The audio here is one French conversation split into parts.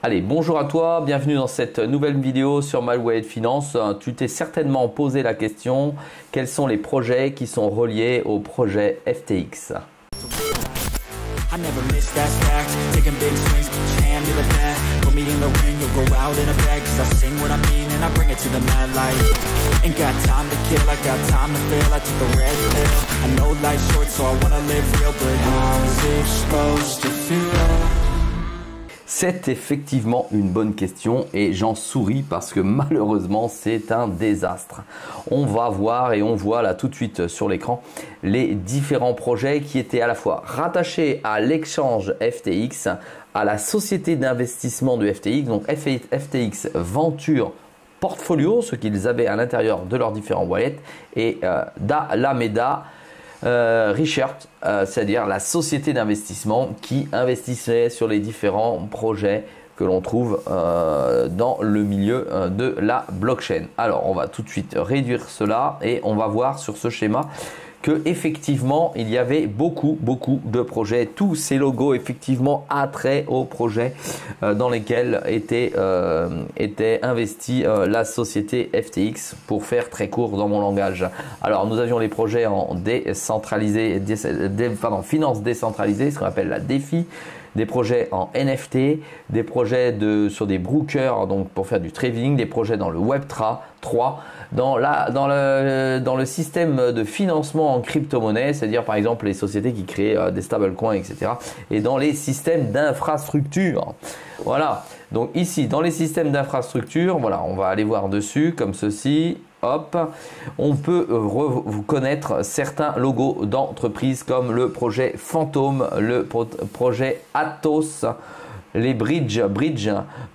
Allez, bonjour à toi, bienvenue dans cette nouvelle vidéo sur My Wallet Finance. Tu t'es certainement posé la question, quels sont les projets qui sont reliés au projet FTX? C'est effectivement une bonne question et j'en souris parce que malheureusement c'est un désastre. On va voir et on voit là tout de suite sur l'écran les différents projets qui étaient à la fois rattachés à l'exchange FTX, à la société d'investissement de FTX, donc FTX Venture Portfolio, ce qu'ils avaient à l'intérieur de leurs différents wallets, et d'Alameda Research, c'est-à-dire la société d'investissement qui investissait sur les différents projets que l'on trouve dans le milieu de la blockchain. Alors on va tout de suite réduire cela et on va voir sur ce schéma que effectivement il y avait beaucoup de projets, tous ces logos effectivement attrait aux projets dans lesquels était investie la société FTX, pour faire très court dans mon langage. Alors nous avions les projets en finance décentralisée, ce qu'on appelle la DeFi, des projets en NFT, des projets sur des brokers, donc pour faire du trading, des projets dans le Web3, dans le système de financement en crypto-monnaie, c'est-à-dire par exemple les sociétés qui créent des stablecoins, etc. Et dans les systèmes d'infrastructure. Voilà, donc ici dans les systèmes d'infrastructure, voilà, on va aller voir dessus comme ceci. Hop, on peut vous connaître certains logos d'entreprises comme le projet Phantom, le projet Atos, les Bridge,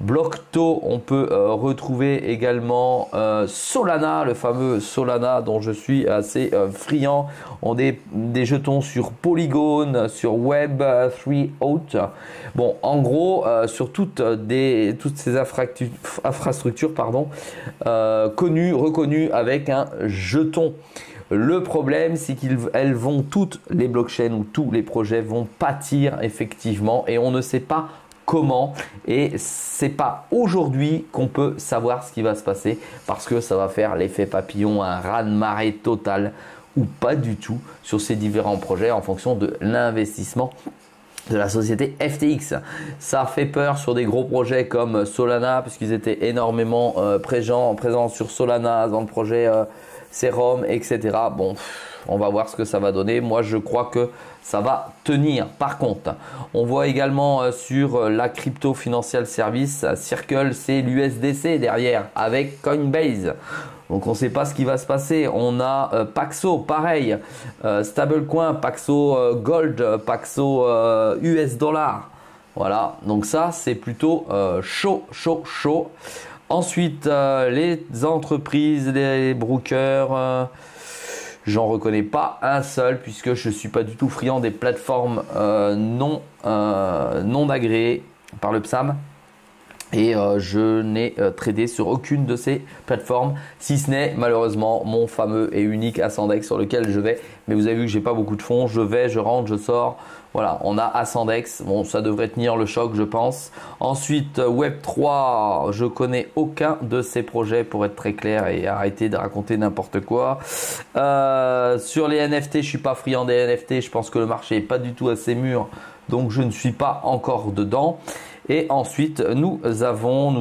Blockto. On peut retrouver également Solana, le fameux Solana dont je suis assez friand. On a des jetons sur Polygon, sur Web3Out. Bon, en gros, sur toutes ces infrastructures, connues, reconnues avec un jeton. Le problème, c'est toutes les blockchains ou tous les projets vont pâtir effectivement, et on ne sait pas comment, et c'est pas aujourd'hui qu'on peut savoir ce qui va se passer, parce que ça va faire l'effet papillon, un raz-de-marée total ou pas du tout sur ces différents projets en fonction de l'investissement de la société FTX. Ça fait peur sur des gros projets comme Solana, puisqu'ils étaient énormément présents sur Solana dans le projet Serum, etc. Bon, on va voir ce que ça va donner. Moi, je crois que ça va tenir. Par contre, on voit également sur la crypto financial service, Circle, c'est l'USDC derrière avec Coinbase. Donc on ne sait pas ce qui va se passer. On a Paxo, pareil, stablecoin, Paxo Gold, Paxo US dollar. Voilà, donc ça c'est plutôt chaud. Ensuite, les entreprises, les brokers, j'en reconnais pas un seul, puisque je suis pas du tout friand des plateformes non agréées par le PSAM. Et je n'ai tradé sur aucune de ces plateformes, si ce n'est malheureusement mon fameux et unique Ascendex sur lequel je vais. Mais vous avez vu que j'ai pas beaucoup de fonds, je vais, je rentre, je sors. Voilà, on a Ascendex, bon, ça devrait tenir le choc, je pense. Ensuite, Web3, je connais aucun de ces projets, pour être très clair, et arrêter de raconter n'importe quoi. Sur les NFT, je suis pas friand des NFT, je pense que le marché est pas du tout assez mûr, donc je ne suis pas encore dedans. Et ensuite, nous avons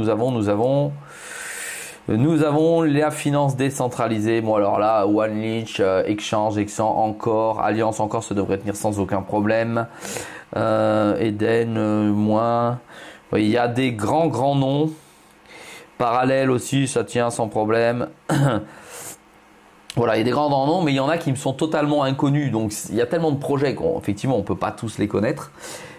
la finance décentralisée. Bon, alors là, OneLeech, Exchange encore, Alliance encore, ça devrait tenir sans aucun problème. Eden, moins. Il y a des grands noms. Parallèle aussi, ça tient sans problème. Voilà, il y a des grands noms, mais il y en a qui me sont totalement inconnus. Donc, il y a tellement de projets qu'effectivement, on ne peut pas tous les connaître.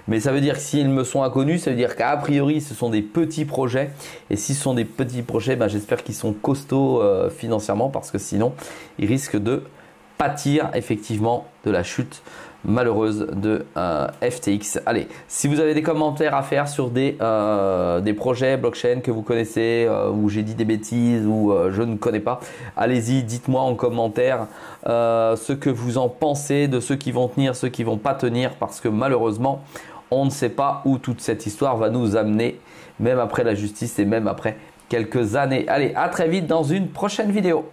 Mais ça veut dire que s'ils me sont inconnus, ça veut dire qu'a priori, ce sont des petits projets. Et si ce sont des petits projets, j'espère qu'ils sont costauds financièrement, parce que sinon, ils risquent de pâtir effectivement de la chute malheureuse de FTX. Allez, si vous avez des commentaires à faire sur des projets blockchain que vous connaissez, où j'ai dit des bêtises ou je ne connais pas, allez-y, dites-moi en commentaire ce que vous en pensez de ceux qui vont tenir, ceux qui vont pas tenir, parce que malheureusement, on ne sait pas où toute cette histoire va nous amener, même après la justice et même après quelques années. Allez, à très vite dans une prochaine vidéo.